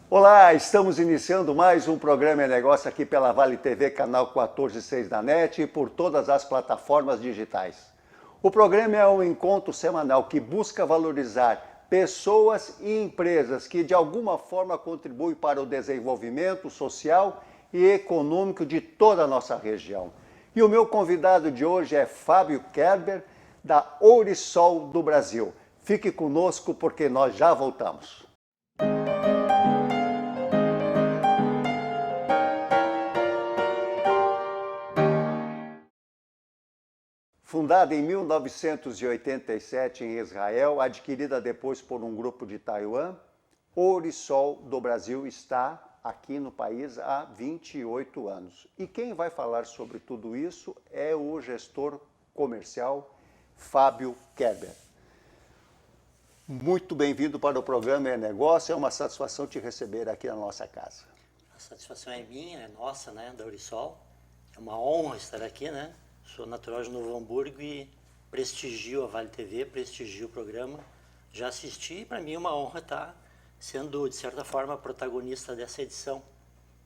Olá, estamos iniciando mais um programa É Negócio aqui pela Vale TV, canal 146 da NET e por todas as plataformas digitais. O programa é um encontro semanal que busca valorizar pessoas e empresas que de alguma forma contribuem para o desenvolvimento social e econômico de toda a nossa região. E o meu convidado de hoje é Fábio Kerber, da Ourisol do Brasil. Fique conosco porque nós já voltamos. Fundada em 1987 em Israel, adquirida depois por um grupo de Taiwan, Ourisol do Brasil está aqui no país há 28 anos. E quem vai falar sobre tudo isso é o gestor comercial Fábio Kerber. Muito bem-vindo para o programa É Negócio, é uma satisfação te receber aqui na nossa casa. A satisfação é minha, é nossa, né, da Ourisol. É uma honra estar aqui, né? Sou natural de Novo Hamburgo e prestigio a Vale TV, prestigio o programa. Já assisti e para mim é uma honra estar sendo, de certa forma, protagonista dessa edição.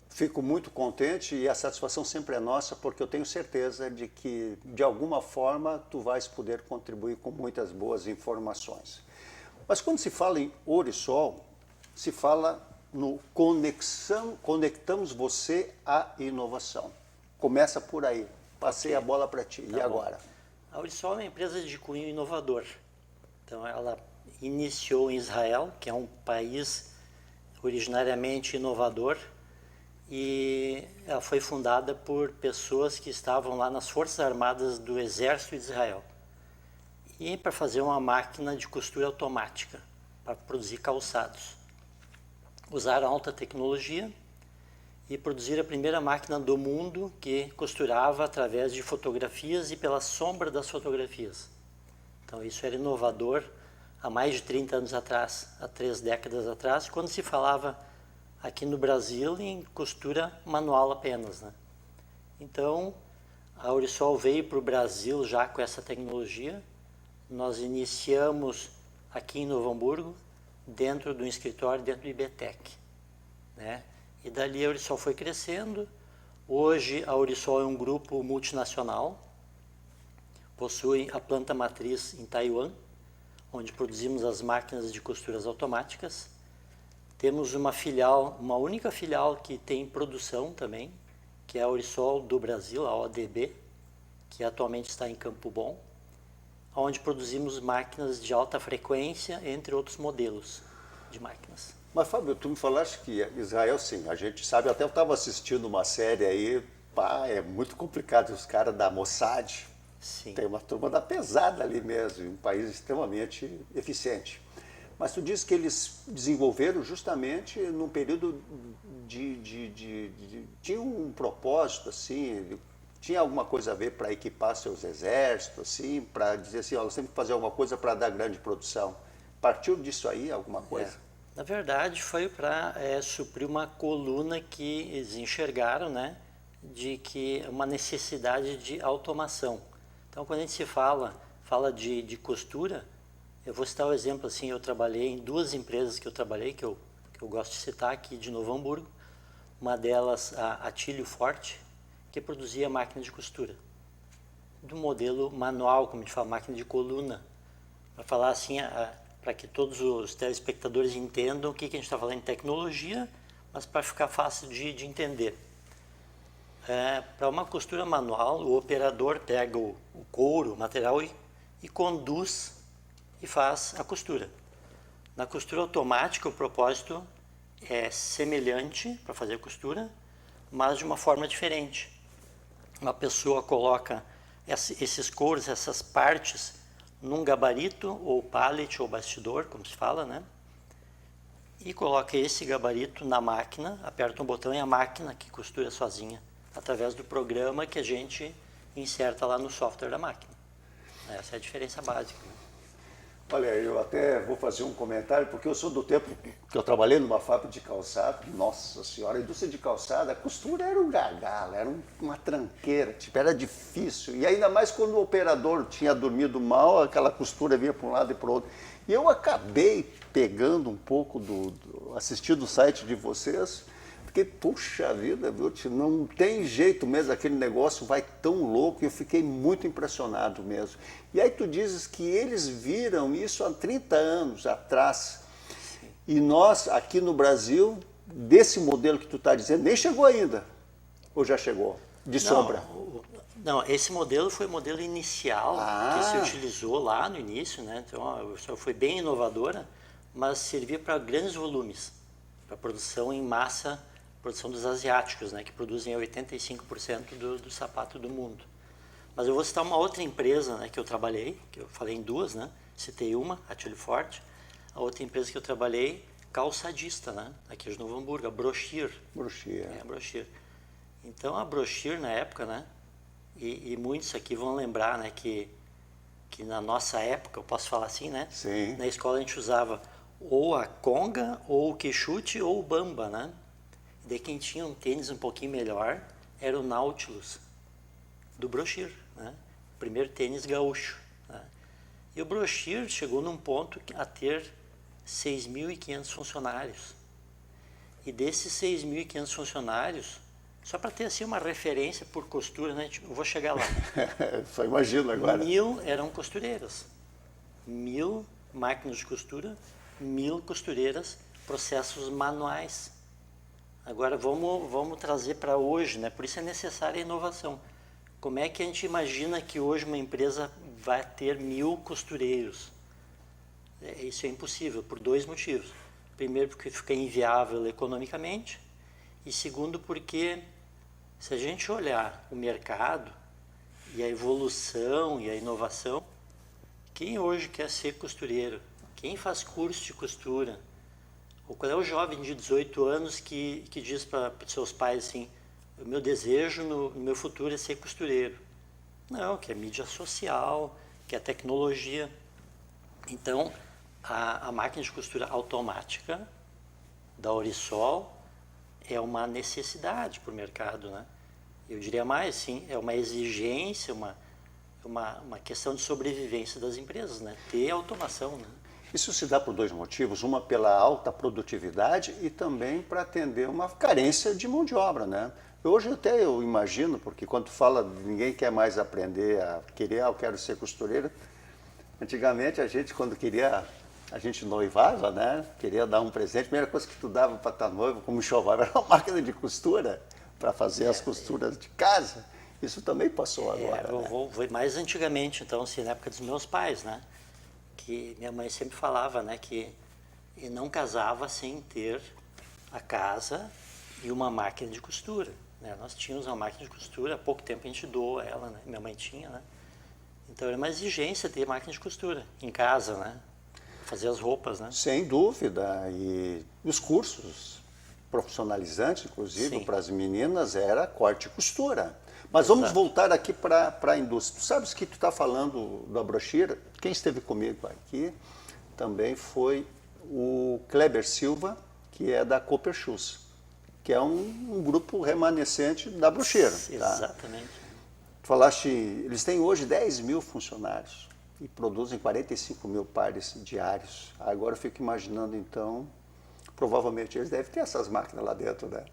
Fico muito contente e a satisfação sempre é nossa, porque eu tenho certeza de que, de alguma forma, tu vais poder contribuir com muitas boas informações. Mas quando se fala em Ourisol, se fala no conectamos você à inovação. Começa por aí. Passei a bola para ti. E agora? A Ourisol é uma empresa de cunho inovador. Então, ela iniciou em Israel, que é um país originariamente inovador, e ela foi fundada por pessoas que estavam lá nas Forças Armadas do Exército de Israel. E para fazer uma máquina de costura automática, para produzir calçados. Usaram alta tecnologia e produzir a primeira máquina do mundo que costurava através de fotografias e pela sombra das fotografias. Então isso era inovador há mais de 30 anos atrás, há 3 décadas atrás, quando se falava aqui no Brasil em costura manual apenas, né? Então a Ourisol veio para o Brasil já com essa tecnologia. Nós iniciamos aqui em Novo Hamburgo, dentro do escritório, dentro do IBTEC, né? E dali a Ourisol foi crescendo. Hoje a Ourisol é um grupo multinacional, possui a planta matriz em Taiwan, onde produzimos as máquinas de costuras automáticas. Temos uma filial, uma única filial que tem produção também, que é a Ourisol do Brasil, a ODB, que atualmente está em Campo Bom, onde produzimos máquinas de alta frequência, entre outros modelos de máquinas. Mas, Fábio, tu me falaste que Israel, sim, a gente sabe, até eu estava assistindo uma série aí, pá, é muito complicado, os caras da Mossad, Sim. Tem uma turma da pesada ali mesmo, um país extremamente eficiente. Mas tu disse que eles desenvolveram justamente num período tinha um propósito, assim, tinha alguma coisa a ver para equipar seus exércitos, assim, para dizer assim, ó, nós temos que fazer alguma coisa para dar grande produção. Partiu disso aí alguma coisa? Na verdade, foi para suprir uma coluna que eles enxergaram, né, de que uma necessidade de automação. Então, quando a gente fala de costura, eu vou citar o exemplo assim, eu trabalhei em 2 empresas que eu trabalhei, que eu gosto de citar aqui de Novo Hamburgo. Uma delas, a Atílio Forte, que produzia máquina de costura, do modelo manual, como a gente fala, máquina de coluna, para falar assim, para que todos os telespectadores entendam o que a gente está falando em tecnologia, mas para ficar fácil de entender. Para uma costura manual, o operador pega o couro, o material e conduz e faz a costura. Na costura automática, o propósito é semelhante para fazer a costura, mas de uma forma diferente. Uma pessoa coloca esses couros, essas partes, num gabarito, ou pallet, ou bastidor, como se fala, né? E coloca esse gabarito na máquina, aperta um botão e a máquina que costura sozinha, através do programa que a gente inserta lá no software da máquina. Essa é a diferença básica, né? Olha, eu até vou fazer um comentário, porque eu sou do tempo que eu trabalhei numa fábrica de calçado. Nossa senhora, a indústria de calçado, a costura era um gargalo, era uma tranqueira, tipo, era difícil. E ainda mais quando o operador tinha dormido mal, aquela costura vinha para um lado e para o outro. E eu acabei pegando um pouco assistindo o site de vocês, porque, puxa vida, viu, não tem jeito mesmo, aquele negócio vai tão louco, e eu fiquei muito impressionado mesmo. E aí tu dizes que eles viram isso há 30 anos atrás, e nós, aqui no Brasil, desse modelo que tu está dizendo, nem chegou ainda, ou já chegou, de sombra? Não, esse modelo foi o modelo inicial que se utilizou lá no início, né? Então, foi bem inovadora, mas servia para grandes volumes, para produção em massa, produção dos asiáticos, né? Que produzem 85% do sapato do mundo. Mas eu vou citar uma outra empresa, né, que eu trabalhei, que eu falei em duas, né? Citei uma, a Tilly Forte, a outra empresa que eu trabalhei, calçadista, né? Aqui de Novo Hamburgo, a Brochure. Brochure. A Brochure. Então, a Brochure, na época, né? E muitos aqui vão lembrar, né, que na nossa época, eu posso falar assim, né? Sim. Na escola a gente usava ou a conga, ou o quechute, ou o bamba, né? E daí quem tinha um tênis um pouquinho melhor era o Nautilus, do Brochure, né? O primeiro tênis gaúcho. Né? E o Brochure chegou num ponto a ter 6.500 funcionários. E desses 6.500 funcionários, só para ter assim uma referência por costura, né? Eu vou chegar lá. Só imagino agora. 1.000 eram costureiras. 1.000 máquinas de costura, 1.000 costureiras, processos manuais. Agora vamos trazer para hoje, né? Por isso é necessária a inovação. Como é que a gente imagina que hoje uma empresa vai ter 1.000 costureiros? Isso é impossível, por dois motivos. Primeiro, porque fica inviável economicamente. E segundo, porque se a gente olhar o mercado e a evolução e a inovação, quem hoje quer ser costureiro? Quem faz curso de costura? Ou qual é o jovem de 18 anos que diz para os seus pais assim, o meu desejo no meu futuro é ser costureiro? Não, que é mídia social, que é tecnologia. Então, a máquina de costura automática da Orisol é uma necessidade para o mercado, né? Eu diria mais, sim, é uma exigência, uma questão de sobrevivência das empresas, né? Ter automação, né? Isso se dá por dois motivos, uma pela alta produtividade e também para atender uma carência de mão de obra, né? Hoje até eu imagino, porque quando tu fala ninguém quer mais aprender a querer, eu quero ser costureira, antigamente a gente quando queria, a gente noivava, né? Queria dar um presente, a primeira coisa que tu dava para estar noivo, como enxoval, era uma máquina de costura para fazer as costuras de casa. Isso também passou agora, eu né? vou mais antigamente, então, assim, na época dos meus pais, né? Que minha mãe sempre falava, né, que não casava sem ter a casa e uma máquina de costura, né? Nós tínhamos uma máquina de costura, há pouco tempo a gente doou ela, né? Minha mãe tinha, né? Então era uma exigência ter máquina de costura em casa, né? Fazer as roupas, né? Sem dúvida, e os cursos profissionalizantes, inclusive, para as meninas, era corte e costura. Mas vamos voltar aqui para a indústria. Tu sabes que tu está falando da Brochure? Quem esteve comigo aqui também foi o Kleber Silva, que é da Cooper Shoes, que é um grupo remanescente da Brochure. Tá? Exatamente. Tu falaste, eles têm hoje 10.000 funcionários e produzem 45 mil pares diários. Agora eu fico imaginando, então, provavelmente eles devem ter essas máquinas lá dentro, né?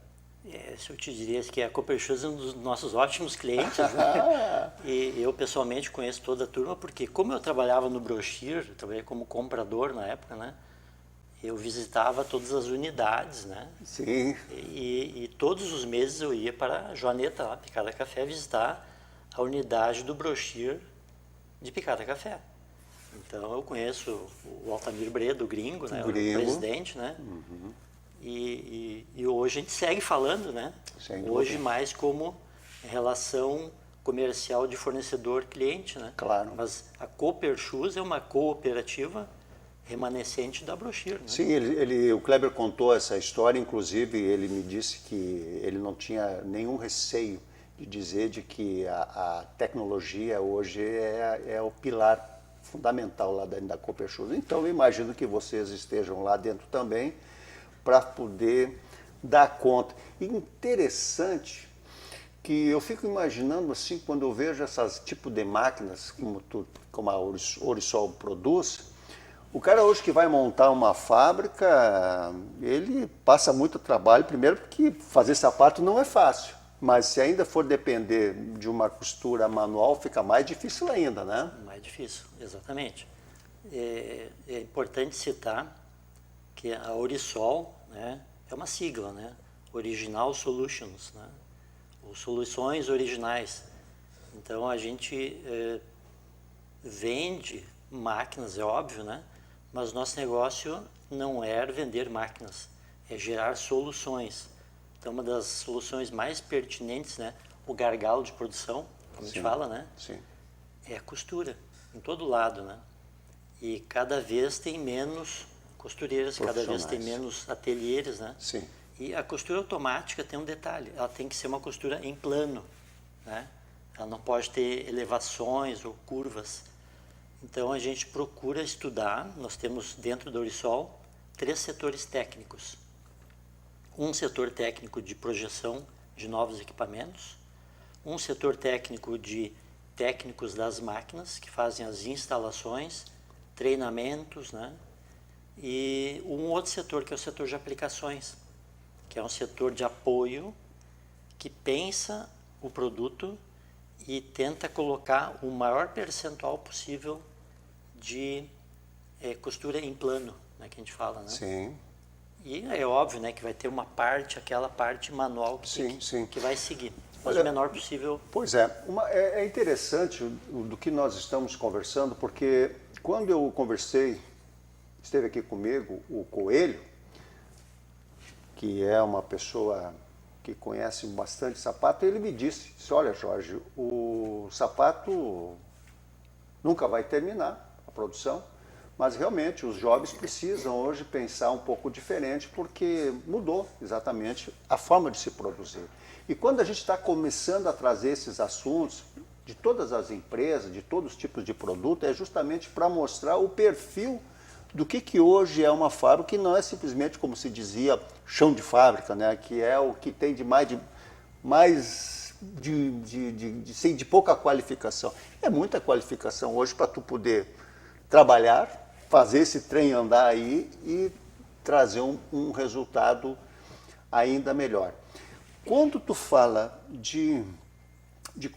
Se eu te diria que a Cooper Shoes é um dos nossos ótimos clientes, né? E eu pessoalmente conheço toda a turma, porque como eu trabalhava no Brochure, eu trabalhei como comprador na época, né? Eu visitava todas as unidades, né? Sim. E todos os meses eu ia para Joaneta, lá, Picada Café, visitar a unidade do Brochure de Picada Café. Então eu conheço o Altamir Bredo, o gringo, né? O presidente, né? Uhum. E hoje a gente segue falando, né? Hoje mais como relação comercial de fornecedor-cliente, né? Claro. Mas a Cooper Shoes é uma cooperativa remanescente da Brochure, né? Sim, o Kleber contou essa história, inclusive ele me disse que ele não tinha nenhum receio de dizer de que a tecnologia hoje é o pilar fundamental lá dentro da Cooper Shoes. Então eu imagino que vocês estejam lá dentro também para poder dar conta. E interessante que eu fico imaginando assim, quando eu vejo essas tipo de máquinas como a Orisol produz, O cara hoje que vai montar uma fábrica, ele passa muito trabalho, primeiro porque fazer sapato não é fácil, mas se ainda for depender de uma costura manual, fica mais difícil ainda, né? Mais difícil, exatamente. É importante citar que a Orisol, né, é uma sigla, né? Original Solutions, né? Ou soluções originais. Então a gente vende máquinas, é óbvio, né? Mas nosso negócio não é vender máquinas, é gerar soluções. Então uma das soluções mais pertinentes, né, o gargalo de produção, como a gente fala, né? Sim. É a costura, em todo lado, né? E cada vez tem menos costureiras, cada vez tem menos ateliês, né? Sim. E a costura automática tem um detalhe, ela tem que ser uma costura em plano, né? Ela não pode ter elevações ou curvas. Então a gente procura estudar, nós temos dentro do Orisol 3 setores técnicos. Um setor técnico de projeção de novos equipamentos, um setor técnico de técnicos das máquinas, que fazem as instalações, treinamentos, né? E um outro setor, que é o setor de aplicações, que é um setor de apoio que pensa o produto e tenta colocar o maior percentual possível de costura em plano, né, que a gente fala, né? Sim. E é óbvio, né, que vai ter uma parte, aquela parte manual que vai seguir, mas o menor possível. Pois é, é interessante do que nós estamos conversando, porque quando eu conversei, esteve aqui comigo o Coelho, que é uma pessoa que conhece bastante sapato, ele me disse, olha Jorge, o sapato nunca vai terminar a produção, mas realmente os jovens precisam hoje pensar um pouco diferente, porque mudou exatamente a forma de se produzir. E quando a gente está começando a trazer esses assuntos de todas as empresas, de todos os tipos de produto, é justamente para mostrar o perfil do que hoje é uma fábrica, que não é simplesmente, como se dizia, chão de fábrica, né? Que é o que tem de de pouca qualificação. É muita qualificação hoje para tu poder trabalhar, fazer esse trem andar aí e trazer um resultado ainda melhor. Quando tu fala de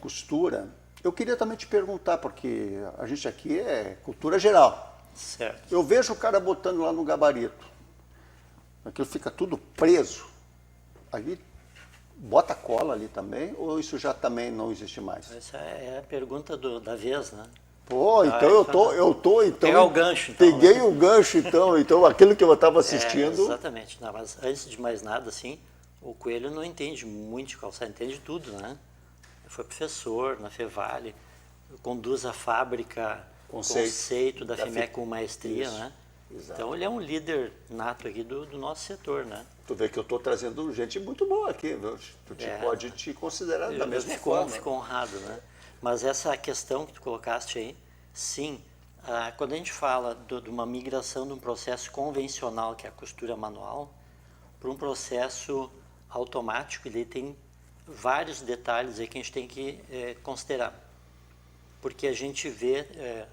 costura, eu queria também te perguntar, porque a gente aqui é cultura geral. Certo. Eu vejo o cara botando lá no gabarito, aquilo fica tudo preso. Ali bota cola ali também, ou isso já também não existe mais? Essa é a pergunta da vez, né? Pô, então eu tô então. Pegar o gancho, então. Peguei Né? o gancho, então aquilo que eu estava assistindo. Exatamente. Não, mas antes de mais nada, assim, o Coelho não entende muito de calçado, entende tudo, né? Foi professor na Fevale, conduz a fábrica Conceito da FIMEC com maestria, isso, né? Exato. Então ele é um líder nato aqui do nosso setor, né? Tu vê que eu estou trazendo gente muito boa aqui, viu? Tu pode te considerar da mesma forma. Fico honrado, né? Mas essa questão que tu colocaste aí, sim, quando a gente fala de uma migração de um processo convencional, que é a costura manual, para um processo automático, ele tem vários detalhes aí que a gente tem que considerar. Porque a gente vê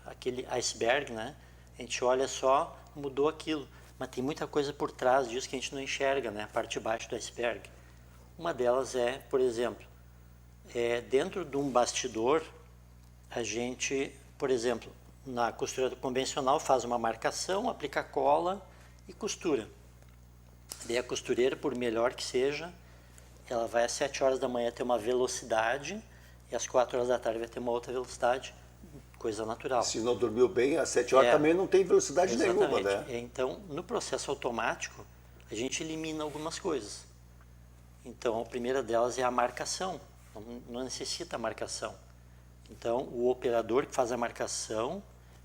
aquele iceberg, né? A gente olha só, mudou aquilo, mas tem muita coisa por trás disso que a gente não enxerga, né? A parte de baixo do iceberg. Uma delas é, por exemplo, dentro de um bastidor, a gente, por exemplo, na costura convencional faz uma marcação, aplica cola e costura. Daí a costureira, por melhor que seja, ela vai às 7 horas da manhã ter uma velocidade e às 4 horas da tarde vai ter uma outra velocidade, coisa natural. Se não dormiu bem, às 7 horas também não tem velocidade nenhuma, né? Então, no processo automático, a gente elimina algumas coisas. Então, a primeira delas é a marcação, não necessita marcação. Então, o operador que faz a marcação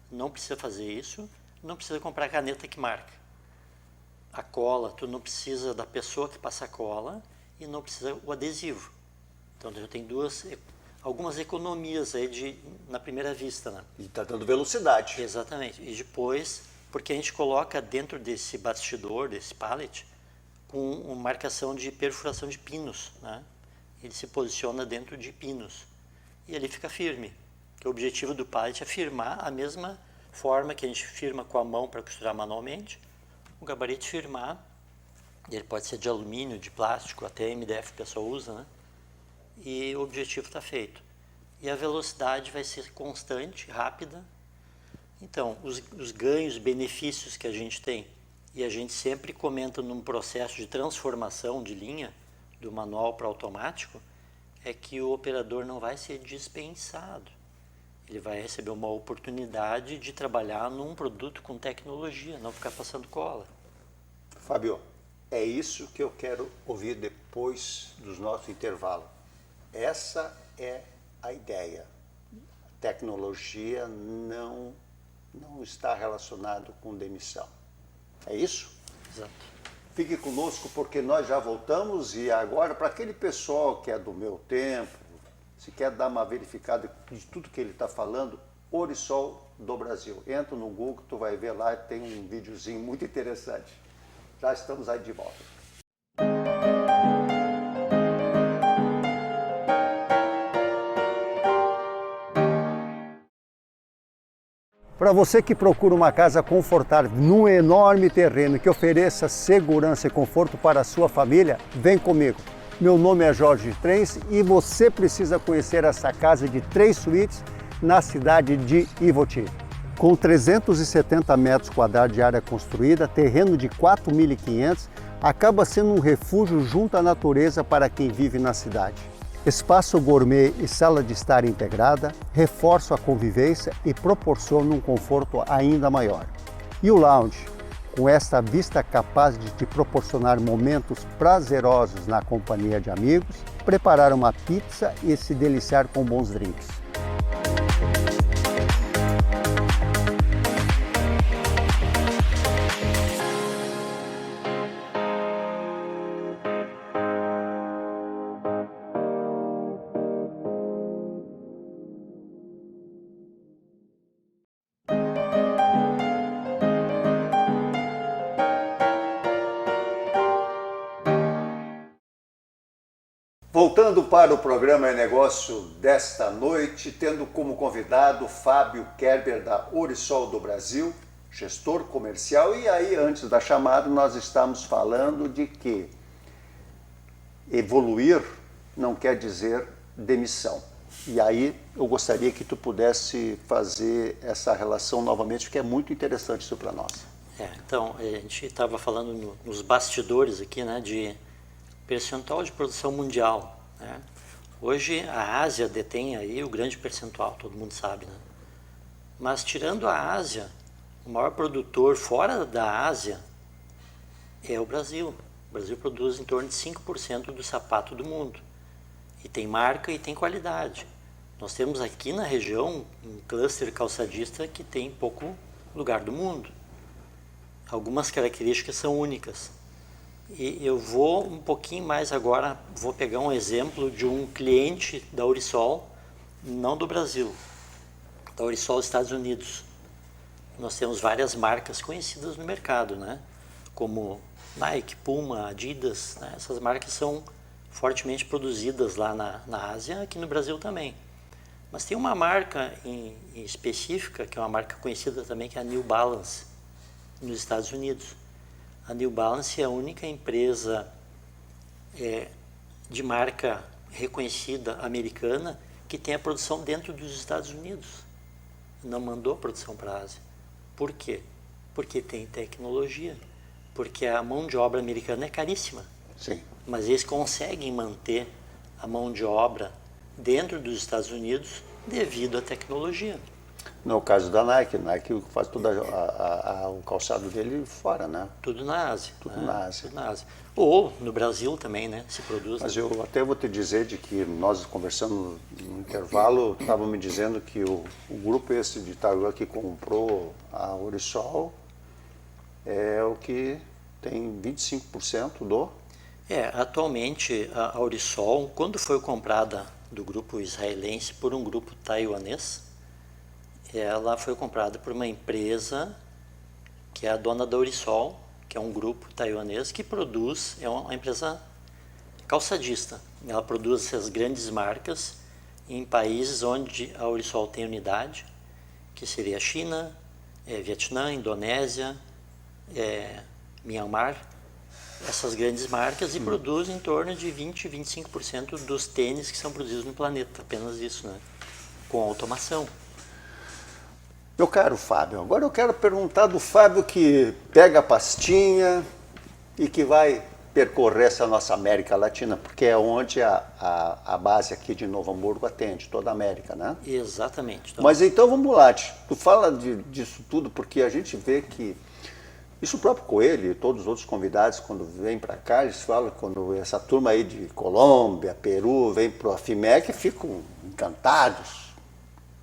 não precisa fazer isso, não precisa comprar caneta que marca. A cola, tu não precisa da pessoa que passa a cola e não precisa o adesivo. Então, já tem algumas economias aí na primeira vista, né? E está dando velocidade. Exatamente. E depois, porque a gente coloca dentro desse bastidor, desse pallet, com uma marcação de perfuração de pinos, né? Ele se posiciona dentro de pinos e ele fica firme. O objetivo do pallet é firmar a mesma forma que a gente firma com a mão para costurar manualmente, o gabarito firmar, ele pode ser de alumínio, de plástico, até MDF o pessoal usa, né? E o objetivo está feito. E a velocidade vai ser constante, rápida. Então, os ganhos, benefícios que a gente tem, e a gente sempre comenta num processo de transformação de linha, do manual para automático, é que o operador não vai ser dispensado. Ele vai receber uma oportunidade de trabalhar num produto com tecnologia, não ficar passando cola. Fábio, é isso que eu quero ouvir depois do nosso intervalo. Essa é a ideia. Tecnologia não está relacionado com demissão. É isso? Exato. Fique conosco porque nós já voltamos e agora, para aquele pessoal que é do meu tempo, se quer dar uma verificada de tudo que ele está falando, Orisol do Brasil. Entra no Google, tu vai ver lá, tem um videozinho muito interessante. Já estamos aí de volta. Para você que procura uma casa confortável num enorme terreno que ofereça segurança e conforto para a sua família, vem comigo. Meu nome é Jorge Trens e você precisa conhecer essa casa de 3 suítes na cidade de Ivoti. Com 370 metros quadrados de área construída, terreno de 4.500, acaba sendo um refúgio junto à natureza para quem vive na cidade. Espaço gourmet e sala de estar integrada reforçam a convivência e proporcionam um conforto ainda maior. E o lounge, com esta vista capaz de te proporcionar momentos prazerosos na companhia de amigos, preparar uma pizza e se deliciar com bons drinks. Voltando para o programa É Negócio desta noite, tendo como convidado Fábio Kerber da Orisol do Brasil, gestor comercial. E aí, antes da chamada, nós estamos falando de que evoluir não quer dizer demissão. E aí eu gostaria que tu pudesse fazer essa relação novamente, porque é muito interessante isso para nós. Então, a gente estava falando nos bastidores aqui, né, de percentual de produção mundial, né? Hoje a Ásia detém aí o grande percentual, todo mundo sabe, né? Mas tirando a Ásia, o maior produtor fora da Ásia é o Brasil. O Brasil produz em torno de 5% do sapato do mundo. E tem marca e tem qualidade. Nós temos aqui na região um cluster calçadista que tem pouco lugar do mundo. Algumas características são únicas. E eu vou um pouquinho mais agora, vou pegar um exemplo de um cliente da Orisol, não do Brasil, da Orisol Estados Unidos. Nós temos várias marcas conhecidas no mercado, né? Como Nike, Puma, Adidas, né? Essas marcas são fortemente produzidas lá na Ásia, aqui no Brasil também. Mas tem uma marca em específica, que é uma marca conhecida também, que é a New Balance, nos Estados Unidos. A New Balance é a única empresa de marca reconhecida americana que tem a produção dentro dos Estados Unidos. Não mandou a produção para a Ásia. Por quê? Porque tem tecnologia. Porque a mão de obra americana é caríssima. Sim. Mas eles conseguem manter a mão de obra dentro dos Estados Unidos devido à tecnologia. No caso da Nike faz todo o calçado dele fora, né? Tudo na Ásia. Tudo na Ásia. Tudo na Ásia. Ou no Brasil também, né? Se produz. Mas eu até vou te dizer de que nós conversando no intervalo, estavam me dizendo que o grupo esse de Itaúba que comprou a Orisol é o que tem 25% do... Atualmente a Orisol, quando foi comprada do grupo israelense por um grupo taiwanês, ela foi comprada por uma empresa que é a dona da Orisol, que é um grupo taiwanês que produz, é uma empresa calçadista. Ela produz essas grandes marcas em países onde a Orisol tem unidade, que seria a China, Vietnã, Indonésia, Myanmar, essas grandes marcas, e produz em torno de 20, 25% dos tênis que são produzidos no planeta, apenas isso, né? Com automação. Meu caro Fábio, agora eu quero perguntar do Fábio que pega a pastinha e que vai percorrer essa nossa América Latina, porque é onde a base aqui de Novo Hamburgo atende, toda a América, né? Exatamente. Então, Mas então vamos lá, tu fala disso tudo porque a gente vê que isso o próprio Coelho e todos os outros convidados, quando vêm para cá, eles falam, quando essa turma aí de Colômbia, Peru, vem para a FIMEC, ficam encantados,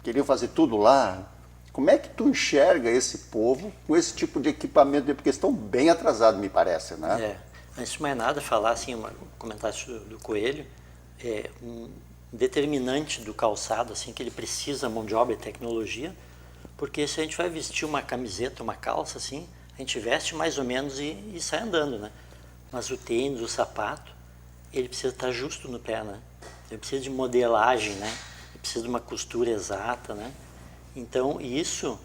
queriam fazer tudo lá. Como é que tu enxerga esse povo com esse tipo de equipamento? Porque eles estão bem atrasados, me parece, né? Antes de mais nada, falar assim, um comentário do Coelho, um determinante do calçado, assim, que ele precisa mão de obra e tecnologia, porque se a gente vai vestir uma camiseta, uma calça, assim, a gente veste mais ou menos e sai andando, né? Mas o tênis, o sapato, ele precisa estar justo no pé, né? Ele precisa de modelagem, né? Ele precisa de uma costura exata, né? Então, isso,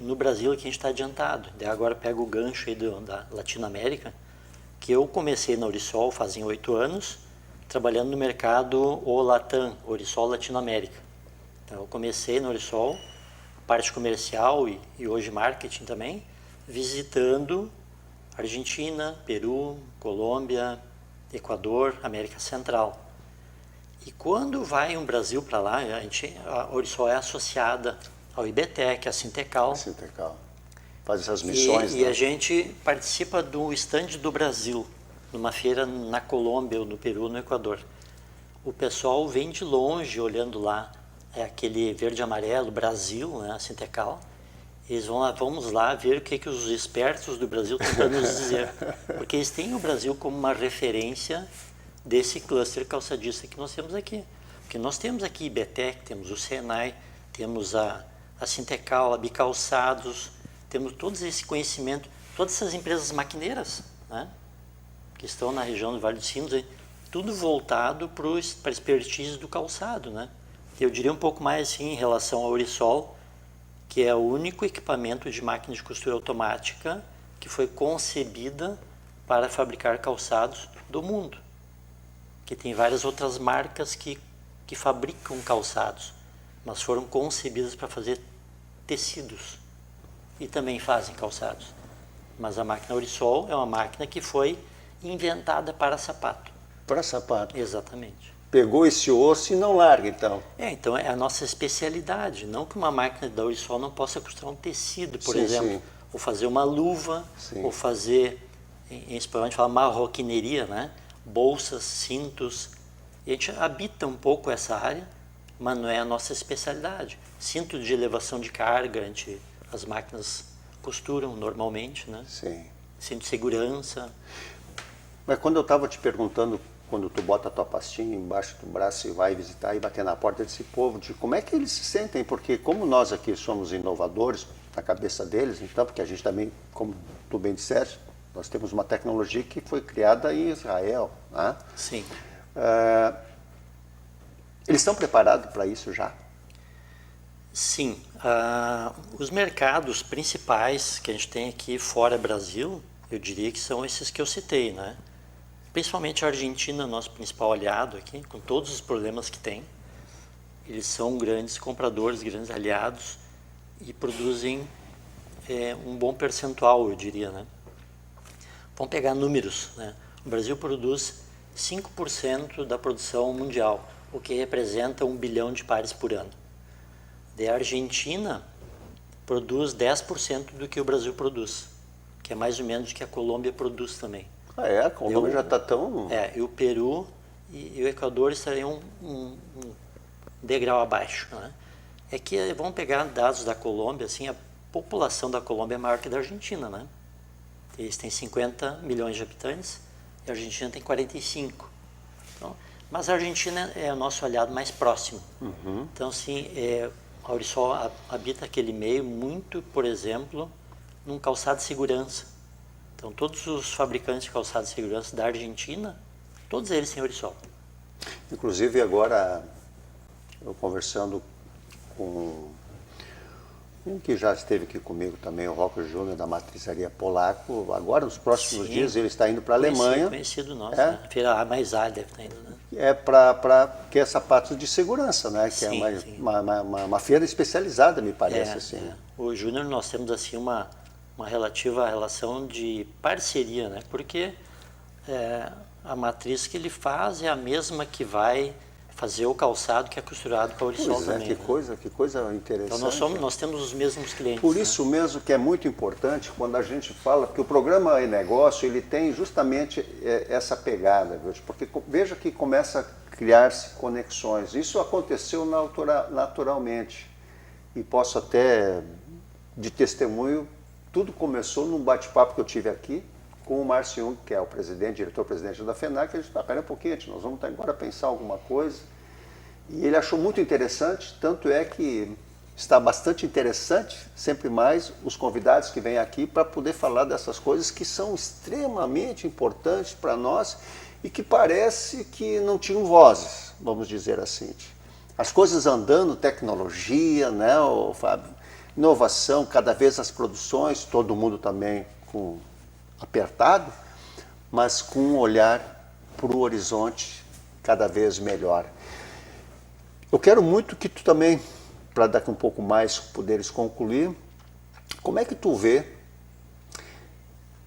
no Brasil aqui a gente está adiantado. Daí agora pega o gancho aí da Latinoamérica, que eu comecei na Orisol fazem 8 anos, trabalhando no mercado Latam, Orisol Latinoamérica. Então, eu comecei na Orisol, parte comercial e hoje marketing também, visitando Argentina, Peru, Colômbia, Equador, América Central. E quando vai um Brasil para lá, a Orisol é associada ao IBTEC, à Sintecal. Faz essas missões, e né? a gente participa do stand do Brasil, numa feira na Colômbia, ou no Peru, no Equador. O pessoal vem de longe olhando lá, aquele verde e amarelo, Brasil, né, a Sintecal. Eles vão lá, vamos lá ver o que os espertos do Brasil estão tentando nos dizer. Porque eles têm o Brasil como uma referência desse cluster calçadista que nós temos aqui. Porque nós temos aqui IBTEC, temos o Senai, temos a Sintecal, a Bicalçados, temos todo esse conhecimento, todas essas empresas maquineiras, né, que estão na região do Vale dos Sinos, tudo voltado para a expertise do calçado, né? Eu diria um pouco mais assim em relação ao Orisol, que é o único equipamento de máquina de costura automática que foi concebida para fabricar calçados do mundo. Que tem várias outras marcas que fabricam calçados, mas foram concebidas para fazer tecidos e também fazem calçados. Mas a máquina Orisol é uma máquina que foi inventada para sapato. Para sapato. Exatamente. Pegou esse osso e não larga, então. Então é a nossa especialidade. Não que uma máquina da Orisol não possa costurar um tecido, por exemplo, ou fazer uma luva, ou fazer, em espanhol a gente fala marroquineria, né? Bolsas, cintos. E a gente habita um pouco essa área, mas não é a nossa especialidade. Cinto de elevação de carga, as máquinas costuram normalmente, né? Sim. Cinto de segurança. Mas quando eu estava te perguntando, quando tu bota a tua pastinha embaixo do braço e vai visitar e bater na porta desse povo, de como é que eles se sentem? Porque como nós aqui somos inovadores na cabeça deles, então, porque a gente também, como tu bem disseste, nós temos uma tecnologia que foi criada em Israel, né? Sim. Eles estão preparados para isso já? Sim. Os mercados principais que a gente tem aqui fora Brasil, eu diria que são esses que eu citei, né? Principalmente a Argentina, nosso principal aliado aqui, com todos os problemas que tem. Eles são grandes compradores, grandes aliados e produzem um bom percentual, eu diria, né? Vamos pegar números, né? O Brasil produz 5% da produção mundial, o que representa 1 bilhão de pares por ano. A Argentina produz 10% do que o Brasil produz, que é mais ou menos o que a Colômbia produz também. A Colômbia já está tão... E o Peru e o Equador estariam um degrau abaixo, né? É que, vamos pegar dados da Colômbia, assim, a população da Colômbia é maior que a da Argentina, né? Eles têm 50 milhões de habitantes e a Argentina tem 45. Então, mas a Argentina é o nosso aliado mais próximo. Então, assim, a Orisol habita aquele meio muito, por exemplo, num calçado de segurança. Então, todos os fabricantes de calçado de segurança da Argentina, todos eles têm Orisol. Inclusive, agora, eu conversando com Um que já esteve aqui comigo também, o Rocco Júnior, da Matrizaria Polaco. Agora, nos próximos dias, ele está indo para a Alemanha. Conhecido nosso, né? Feira mais deve estar indo, né? É para que é sapatos de segurança, né? Que Sim, é sim. uma feira especializada, me parece. Assim. O Júnior, nós temos assim uma relativa relação de parceria, né? Porque a matriz que ele faz é a mesma que vai fazer o calçado que é costurado com a Orisol Pois é, também. que coisa interessante. Então nós temos os mesmos clientes. Por isso mesmo que é muito importante quando a gente fala que o programa e-negócio ele tem justamente essa pegada, viu? Porque veja que começa a criar-se conexões. Isso aconteceu naturalmente e posso até de testemunho, tudo começou num bate-papo que eu tive aqui com o Márcio Jung, que é o diretor-presidente da FENAC. Ele disse, espera um pouquinho, nós vamos agora pensar alguma coisa. E ele achou muito interessante, tanto é que está bastante interessante, sempre mais, os convidados que vêm aqui para poder falar dessas coisas que são extremamente importantes para nós e que parece que não tinham vozes, vamos dizer assim. As coisas andando, tecnologia, né, Fábio? Inovação, cada vez as produções, todo mundo também apertado, mas com um olhar para o horizonte cada vez melhor. Eu quero muito que tu também, para daqui um pouco mais poderes concluir, como é que tu vê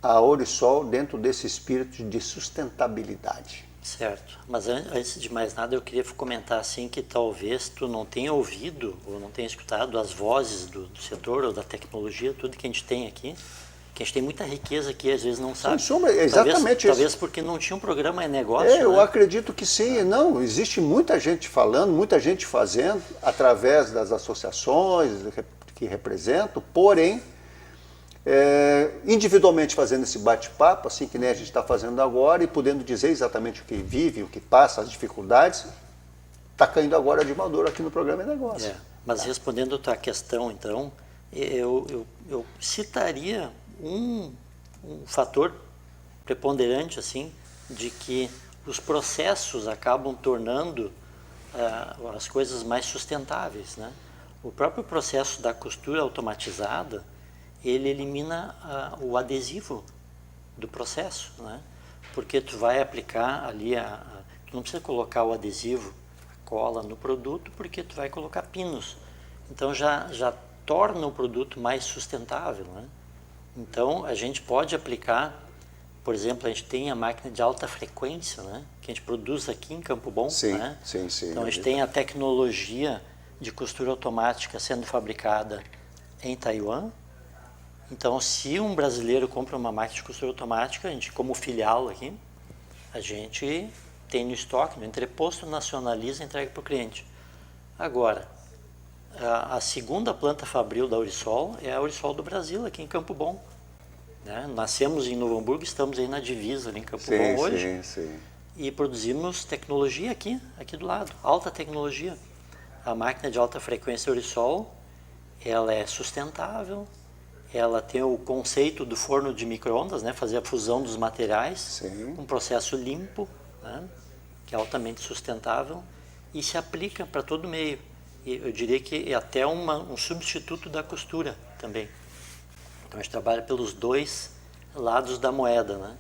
a Orisol dentro desse espírito de sustentabilidade? Certo, mas antes de mais nada eu queria comentar assim que talvez tu não tenha ouvido ou não tenha escutado as vozes do setor ou da tecnologia, tudo que a gente tem aqui, que a gente tem muita riqueza aqui, às vezes não sabe. Sem sombra, exatamente isso. Talvez porque não tinha um programa de negócio. Eu né? acredito que sim. Não, existe muita gente falando, muita gente fazendo, através das associações que representam, porém, individualmente fazendo esse bate-papo, assim que nem a gente está fazendo agora, e podendo dizer exatamente o que vive, o que passa, as dificuldades, está caindo agora de maduro aqui no programa de negócio. Mas respondendo a tua questão, então, eu citaria um fator preponderante, assim, de que os processos acabam tornando as coisas mais sustentáveis, né? O próprio processo da costura automatizada, ele elimina o adesivo do processo, né? Porque tu vai aplicar ali, tu não precisa colocar o adesivo, a cola no produto, porque tu vai colocar pinos. Então já torna o produto mais sustentável, né? Então a gente pode aplicar, por exemplo, a gente tem a máquina de alta frequência, né? Que a gente produz aqui em Campo Bom, sim, né? Sim. Então a gente tem a tecnologia de costura automática sendo fabricada em Taiwan. Então, se um brasileiro compra uma máquina de costura automática, a gente, como filial aqui, a gente tem no estoque, no entreposto, nacionaliza e entrega para o cliente. Agora, a segunda planta fabril da Orisol é a Orisol do Brasil, aqui em Campo Bom. Né? Nascemos em Novo Hamburgo, estamos aí na divisa, ali em Campo Bom hoje. Sim. E produzimos tecnologia aqui do lado, alta tecnologia. A máquina de alta frequência Orisol, ela é sustentável, ela tem o conceito do forno de micro-ondas, né? Fazer a fusão dos materiais, um processo limpo, né? Que é altamente sustentável e se aplica para todo meio. E eu diria que é até um substituto da costura também. Então a gente trabalha pelos dois lados da moeda, né?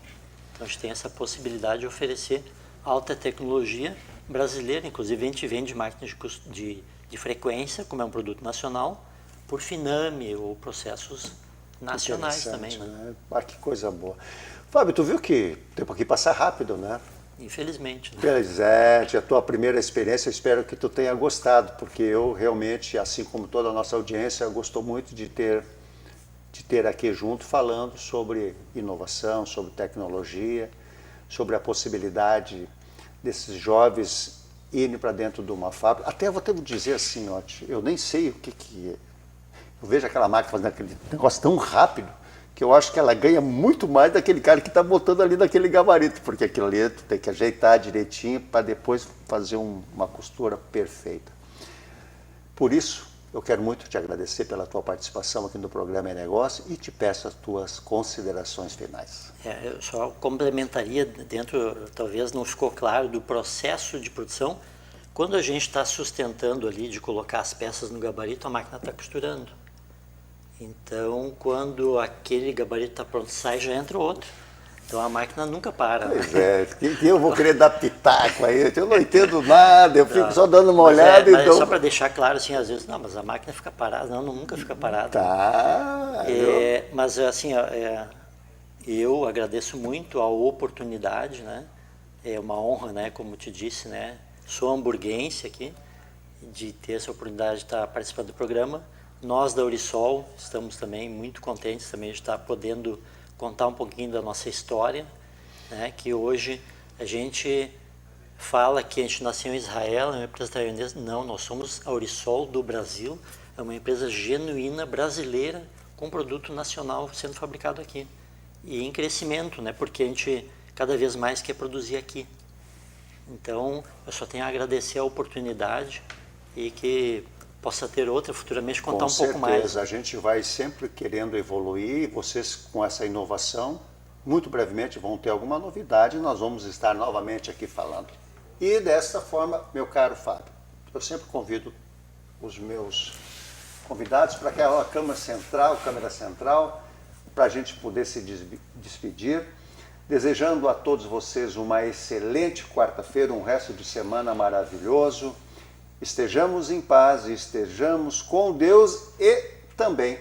Então a gente tem essa possibilidade de oferecer alta tecnologia brasileira, inclusive a gente vende máquinas de frequência, como é um produto nacional, por Finame ou processos nacionais também. Né? Que coisa boa. Fábio, tu viu que o tempo aqui passa rápido, né? Infelizmente. Né? Pois é, a tua primeira experiência, eu espero que tu tenha gostado, porque eu realmente, assim como toda a nossa audiência, gostou muito de ter aqui junto falando sobre inovação, sobre tecnologia, sobre a possibilidade desses jovens irem para dentro de uma fábrica. Até vou ter que dizer assim, ó, eu nem sei o que é. Eu vejo aquela máquina fazendo aquele negócio tão rápido que eu acho que ela ganha muito mais daquele cara que está botando ali naquele gabarito, porque aquilo ali tu tem que ajeitar direitinho para depois fazer uma costura perfeita. Por isso, eu quero muito te agradecer pela tua participação aqui no programa É Negócio e te peço as tuas considerações finais. Eu só complementaria dentro, talvez não ficou claro, do processo de produção. Quando a gente está sustentando ali de colocar as peças no gabarito, a máquina está costurando. Então, quando aquele gabarito está pronto, sai, já entra outro. Então a máquina nunca para. Pois é, que eu vou querer dar pitaco aí, eu não entendo nada, eu fico só dando uma Mas olhada mas e dou... só para deixar claro, assim, às vezes, não, mas a máquina fica parada. Não, nunca fica parada. Tá. Mas assim, eu agradeço muito a oportunidade, né? É uma honra, né? Como te disse, né? Sou hamburguense aqui, de ter essa oportunidade de estar participando do programa. Nós da Urisol estamos também muito contentes também de estar podendo contar um pouquinho da nossa história, né? Que hoje a gente fala que a gente nasceu em Israel, é uma empresa taiwanesa. Não, nós somos a Urisol do Brasil, é uma empresa genuína brasileira com produto nacional sendo fabricado aqui. E em crescimento, né? Porque a gente cada vez mais quer produzir aqui. Então, eu só tenho a agradecer a oportunidade e que possa ter outra futuramente, contar um pouco mais. Com certeza, a gente vai sempre querendo evoluir, vocês com essa inovação, muito brevemente vão ter alguma novidade e nós vamos estar novamente aqui falando. E dessa forma, meu caro Fábio, eu sempre convido os meus convidados para aquela câmera central, para a gente poder se despedir, desejando a todos vocês uma excelente quarta-feira, um resto de semana maravilhoso. Estejamos em paz, estejamos com Deus e também,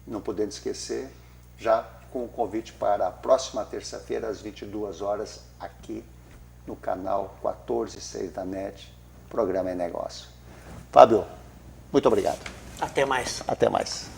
não podendo esquecer, já com o convite para a próxima terça-feira, às 22 horas, aqui no canal 14/6 da NET, programa É Negócio. Fábio, muito obrigado. Até mais. Até mais.